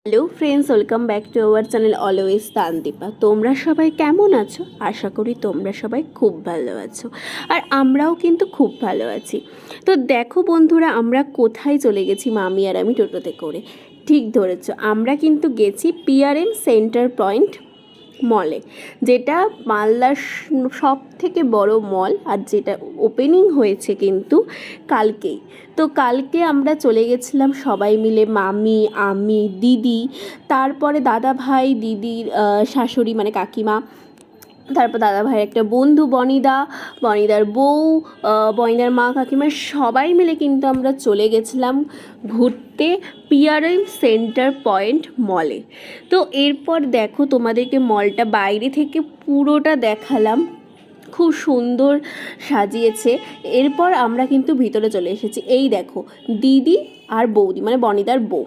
Hello friends, welcome back to our channel always Tandipa. তোমরা সবাই কেমন আছো? আশা করি তোমরা সবাই খুব ভালো আছো, আর আমরাও কিন্তু খুব ভালো আছি। তো দেখো বন্ধুরা, আমরা কোথায় চলে গেছি মামি আর আমি টোটোতে করে। ঠিক ধরেছো, আমরা কিন্তু গেছি পিআরএম সেন্টার পয়েন্ট মলে, যেটা মালদার সব থেকে বড় মল, আর যেটা ওপেনিং হয়েছে কিন্তু কালকেই। তো কালকে আমরা চলে গেছিলাম সবাই মিলে, মামি, আমি, দিদি, তারপরে দাদা ভাই, দিদির শাশুড়ি মানে কাকিমা, তারপর দাদা ভাইয়ের একটা বন্ধু বনিদা, বনিদার বউ, বনিদার মা, কাকিমা, সবাই মিলে কিন্তু আমরা চলে গেছিলাম ঘুরতে পিআরএম সেন্টার পয়েন্ট মলে। তো এরপর দেখো, তোমাদেরকে মলটা বাইরে থেকে পুরোটা দেখালাম, খুব সুন্দর সাজিয়েছে। এরপর আমরা কিন্তু ভিতরে চলে এসেছি। এই দেখো, দিদি আর বৌদি মানে বনিদার বউ।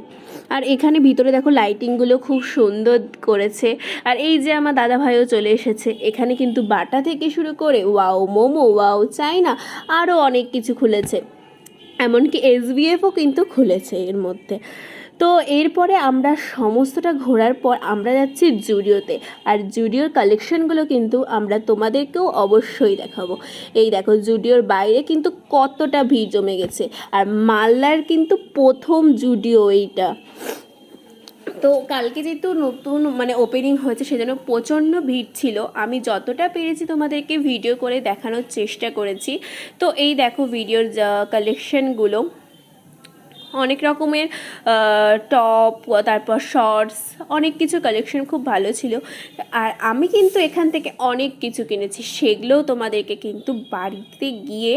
আর এখানে ভিতরে দেখো লাইটিংগুলো খুব সুন্দর করেছে। আর এই যে আমার দাদা ভাইও চলে এসেছে। এখানে কিন্তু বাটা থেকে শুরু করে ওয়াও মোমো, ওয়াও চাইনা, আরও অনেক কিছু খুলেছে, এমনকি এসবিএফও কিন্তু খুলেছে এর মধ্যে। তো এরপরে আমরা সমস্তটা ঘোরার পর আমরা যাচ্ছি জুডিওতে, আর জুডিওর কালেকশনগুলো কিন্তু আমরা তোমাদেরকেও অবশ্যই দেখাবো। এই দেখো, জুডিওর বাইরে কিন্তু কতটা ভিড় জমে গেছে, আর মালদার কিন্তু প্রথম জুডিও এইটা। তো কালকে যেহেতু নতুন মানে ওপেনিং হয়েছে, সেজন্য প্রচণ্ড ভিড় ছিল। আমি যতটা পেরেছি তোমাদেরকে ভিডিও করে দেখানোর চেষ্টা করেছি। তো এই দেখো ভিডিওর কালেকশনগুলো, অনেক রকমের টপ, তারপর শর্টস, অনেক কিছু কালেকশন খুব ভালো ছিল। আর আমি কিন্তু এখান থেকে অনেক কিছু কিনেছি, সেগুলোও তোমাদেরকে কিন্তু বাড়িতে গিয়ে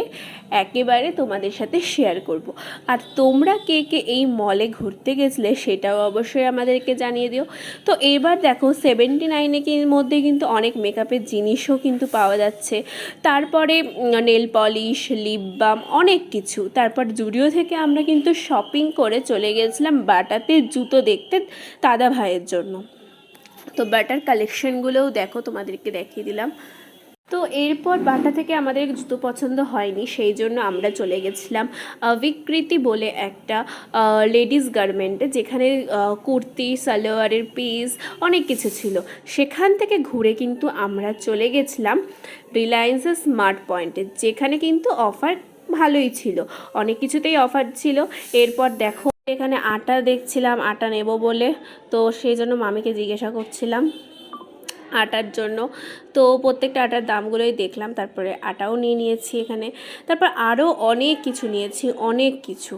একেবারে তোমাদের সাথে শেয়ার করব। আর তোমরা কে কে এই মলে ঘুরতে গেছিলে সেটাও অবশ্যই আমাদেরকে জানিয়ে দিও। তো এবার দেখো 79 মধ্যে কিন্তু অনেক মেকআপের জিনিসও কিন্তু পাওয়া যাচ্ছে। তারপরে নেল পলিশ, লিপ বাম, অনেক কিছু। তারপর জুডিও থেকে আমরা কিন্তু শপিং করে চলে গেছিলাম বাটাতে জুতো দেখতে দাদা ভাইয়ের জন্য। তো বাটার কালেকশনগুলোও দেখো, তোমাদেরকে দেখিয়ে দিলাম। তো এরপর বাটা থেকে আমাদের জুতো পছন্দ হয়নি, সেই জন্য আমরা চলে গেছিলাম বিকৃতি বলে একটা লেডিস গার্মেন্টে, যেখানে কুর্তি, সালোয়ারের পিস, অনেক কিছু ছিল। সেখান থেকে ঘুরে কিন্তু আমরা চলে গেছিলাম রিলায়েন্সের স্মার্ট পয়েন্টে, যেখানে কিন্তু অফার ভালোই ছিল, অনেক কিছুতেই অফার ছিল। এরপর দেখো, এখানে আটা দেখছিলাম, আটা নেব বলে, তো সেই জন্য মামিকে জিজ্ঞাসা করছিলাম আটার জন্য। তো প্রত্যেকটা আটার দামগুলোই দেখলাম, তারপরে আটাও নিয়ে নিয়েছি এখানে। তারপর আরও অনেক কিছু নিয়েছি, অনেক কিছু।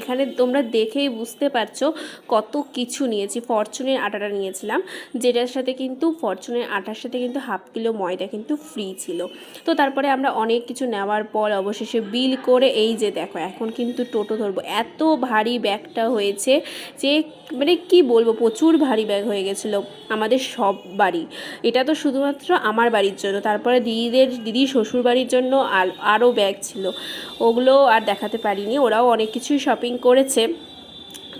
এখানে তোমরা দেখেই বুঝতে পারছো কত কিছু নিয়েছি। ফরচুনের আটাটা নিয়েছিলাম, যেটার সাথে কিন্তু ফরচুনের আটার সাথে কিন্তু হাফ কিলো ময়দা কিন্তু ফ্রি ছিল। তো তারপরে আমরা অনেক কিছু নেওয়ার পর অবশেষে বিল করে, এই যে দেখো এখন কিন্তু টোটো ধরবো। এত ভারী ব্যাগটা হয়েছে যে মানে কি বলবো, প্রচুর ভারী ব্যাগ হয়ে গেছিলো আমাদের সব বাড়ি। এটা তো শুধুমাত্র আমার বাড়ির জন্য, তারপরে দিদির শ্বশুর বাড়ির জন্য আরও ব্যাগ ছিল, ওগুলো আর দেখাতে পারিনি। ওরাও অনেক কিছুই শপিং করেছে।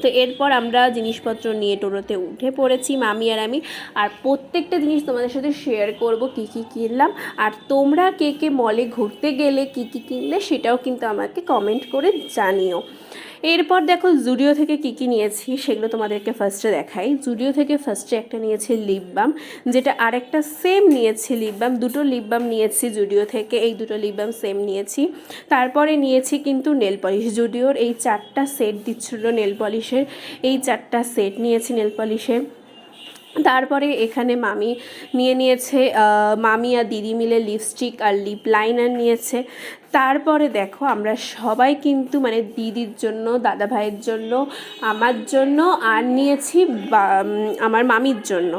তো এরপর আমরা জিনিসপত্র নিয়ে টোটোতে উঠে পড়েছি মামি আর আমি, আর প্রত্যেকটা জিনিস তোমাদের সাথে শেয়ার করব কী কী কিনলাম। আর তোমরা কে কে মলে ঘুরতে গেলে কী কী কিনলে সেটাও কিন্তু আমাকে কমেন্ট করে জানিও। এরপর দেখো জুডিও থেকে কী কী নিয়েছি সেগুলো তোমাদেরকে ফার্স্টে দেখাই। জুডিও থেকে ফার্স্টে একটা নিয়েছি লিপ বাম, যেটা আরেকটা সেম নিয়েছি লিপ বাম, দুটো লিপ বাম নিয়েছি জুডিও থেকে, এই দুটো লিপ বাম সেম নিয়েছি। তারপরে নিয়েছি কিন্তু নেল পলিশ, জুডিওর এই 4টা সেট দিচ্ছিল নেল পলিশের, এই 4টা সেট নিয়েছি নেল পলিশের। তারপরে এখানে মামি নিয়ে নিয়েছে, মামি আর দিদি মিলে লিপস্টিক আর লিপ লাইনার নিয়েছে। তারপরে দেখো আমরা সবাই কিন্তু মানে দিদির জন্য, দাদা ভাইয়ের জন্য, আমার জন্য, আর নিয়েছি আমার মামির জন্য,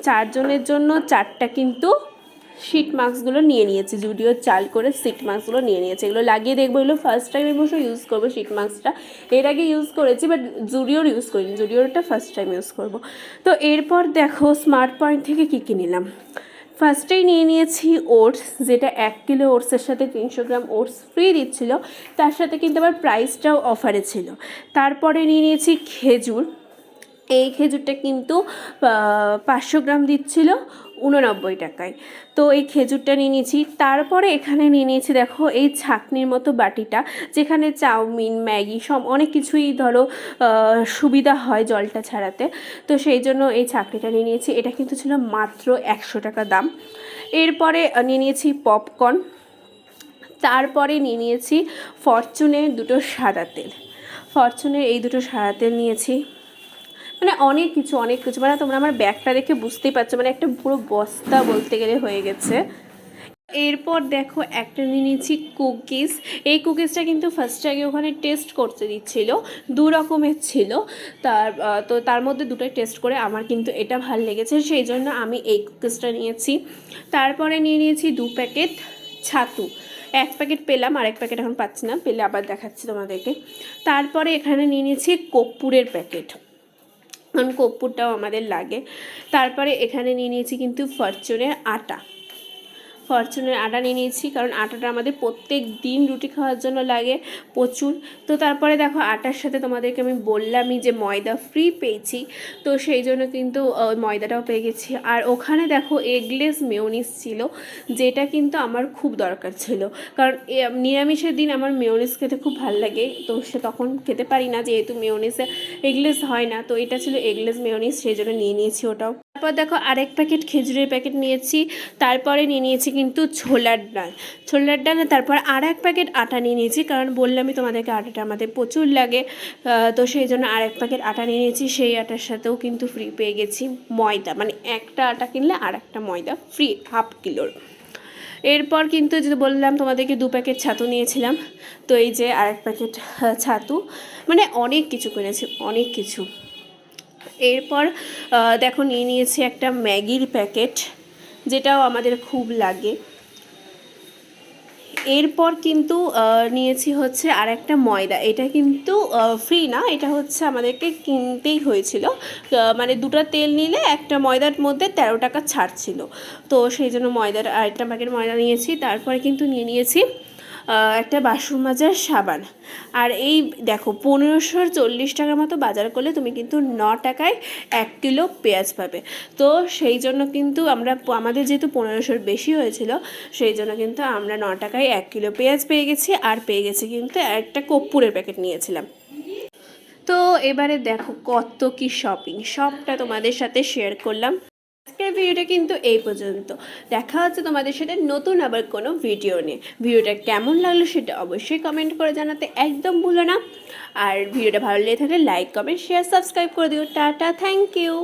4 জনের জন্য 4টা কিন্তু শিট মাস্কগুলো নিয়ে নিয়েছি। জুডিওর চাল করে শিট মাস্কগুলো নিয়ে নিয়েছি, এগুলো লাগিয়ে দেখবো। এগুলো ফার্স্ট টাইম অবশ্য ইউজ করবো শিট মাস্কটা, এর আগে ইউজ করেছি বাট জুডিওর ইউজ করিনি, জুডিওরটা ফার্স্ট টাইম ইউজ করবো। তো এরপর দেখো স্মার্ট পয়েন্ট থেকে কী কী নিলাম। ফার্স্টেই নিয়ে নিয়েছি ওটস, যেটা 1 কিলো ওটসের সাথে 300 গ্রাম ওটস ফ্রি দিচ্ছিলো, তার সাথে কিন্তু আবার প্রাইসটাও অফারে ছিল। তারপরে নিয়ে নিয়েছি খেজুর, এই খেজুরটা কিন্তু 500 গ্রাম দিচ্ছিল 89 টাকায়। তো এই খেজুরটা নিয়ে নিয়েছি। তারপরে এখানে নিয়ে নিয়েছি দেখো এই ছাঁকনির মতো বাটিটা, যেখানে চাউমিন, ম্যাগি সব অনেক কিছুই ধরো সুবিধা হয় জলটা ছাড়াতে। তো সেই জন্য এই ছাঁকনিটা নিয়ে নিয়েছি। এটা কিন্তু ছিল মাত্র 100 টাকা দাম। এরপরে নিয়ে নিয়েছি পপকর্ন। তারপরে নিয়ে নিয়েছি ফরচুনের দুটো সাদা তেল। ফরচুনের এই দুটো সাদা তেল নিয়েছি। মানে অনেক কিছু মানে তোমরা আমার ব্যাগটা দেখে বুঝতেই পারছো, মানে একটা পুরো বস্তা বলতে গেলে হয়ে গেছে। এরপর দেখো একটা নিয়ে নিয়েছি কুকিজ। এই কুকিজটা কিন্তু ফার্স্ট আগে ওখানে টেস্ট করতে দিচ্ছিল, 2 রকমের ছিল। তো তার মধ্যে দুটোই টেস্ট করে আমার কিন্তু এটা ভালো লেগেছে, সেই জন্য আমি এই কুকিজটা নিয়েছি। তারপরে নিয়ে নিয়েছি 2 প্যাকেট ছাতু। 1 প্যাকেট পেলাম, আর 1 প্যাকেট এখন পাচ্ছি না, পেলে আবার দেখাচ্ছি তোমাদেরকে। তারপরে এখানে নিয়ে নিয়েছি কর্পূরের প্যাকেট, কারণ কর্পূরটাও আমাদের লাগে। তারপরে এখানে নিয়ে নিয়েছি কিন্তু ফরচুনের আটা নিয়ে নিয়েছি, কারণ আটাটা আমাদের প্রত্যেক দিন রুটি খাওয়ার জন্য লাগে প্রচুর। তো তারপরে দেখো আটার সাথে তোমাদেরকে আমি বললামই যে ময়দা ফ্রি পেয়েছি, তো সেই জন্য কিন্তু ময়দাটাও পেয়ে গেছি। আর ওখানে দেখো এগলেস মেয়োনিজ ছিল, যেটা কিন্তু আমার খুব দরকার ছিল, কারণ নিরামিষের দিন আমার মেয়োনিজ খেতে খুব ভালো লাগে। তো সে তখন খেতে পারি না, যেহেতু মেয়োনিজে এগলেস হয় না। তো এটা ছিল এগলেস মেয়োনিজ, সেই জন্য নিয়ে নিয়েছি ওটাও। তারপর দেখো আরেক প্যাকেট খেজুরের প্যাকেট নিয়েছি। তারপরে নিয়ে নিয়েছি কিন্তু ছোলার ডাল। তারপর আর এক প্যাকেট আটা নিয়ে নিয়েছি, কারণ বললামই তোমাদেরকে আটাটা আমাদের প্রচুর লাগে। তো সেই জন্য আর এক প্যাকেট আটা নিয়ে নিয়েছি। সেই আটার সাথেও কিন্তু ফ্রি পেয়ে গেছি ময়দা, মানে একটা আটা কিনলে আর একটা ময়দা ফ্রি 1/2 কিলোর। এরপর কিন্তু যদি বললাম তোমাদেরকে 2 প্যাকেট ছাতু নিয়েছিলাম, তো এই যে আর এক প্যাকেট ছাতু, মানে অনেক কিছু কিনেছি, অনেক কিছু। এরপর দেখো নিয়ে নিয়েছি একটা ম্যাগির প্যাকেট, যেটাও আমাদের খুব লাগে। এরপর কিন্তু নিয়েছি হচ্ছে আর একটা ময়দা। এটা কিন্তু ফ্রি না, এটা হচ্ছে আমাদেরকে কিনতেই হয়েছিল। মানে 2টা তেল নিলে একটা ময়দার মধ্যে 13 টাকা ছাড় ছিল, তো সেই জন্য আরেকটা প্যাকেট ময়দা নিয়েছি। তারপরে কিন্তু নিয়ে নিয়েছি একটা বাসন মাজার সাবান। আর এই দেখো 1540 টাকার মতো বাজার করলে তুমি কিন্তু 9 টাকায় 1 কিলো পেঁয়াজ পাবে। তো সেই জন্য কিন্তু আমাদের যেহেতু 1500 বেশি হয়েছিল, সেই জন্য কিন্তু আমরা 9 টাকায় 1 কিলো পেঁয়াজ পেয়ে গেছি। আর পেয়ে গেছি কিন্তু একটা কর্পূরের প্যাকেট নিয়েছিলাম। তো এবারে দেখো কত কি শপিং, সবটা তোমাদের সাথে শেয়ার করলাম। আজকের ভিডিওটা কিন্তু এই পর্যন্ত। দেখা হচ্ছে তোমাদের সাথে নতুন আবার কোনো ভিডিও নিয়ে। ভিডিওটা কেমন লাগলো সেটা অবশ্যই কমেন্ট করে জানাতে একদম ভুলো না। আর ভিডিওটা ভালো লেগে থাকলে লাইক, কমেন্ট, শেয়ার, সাবস্ক্রাইব করে দিও। Tata, thank you.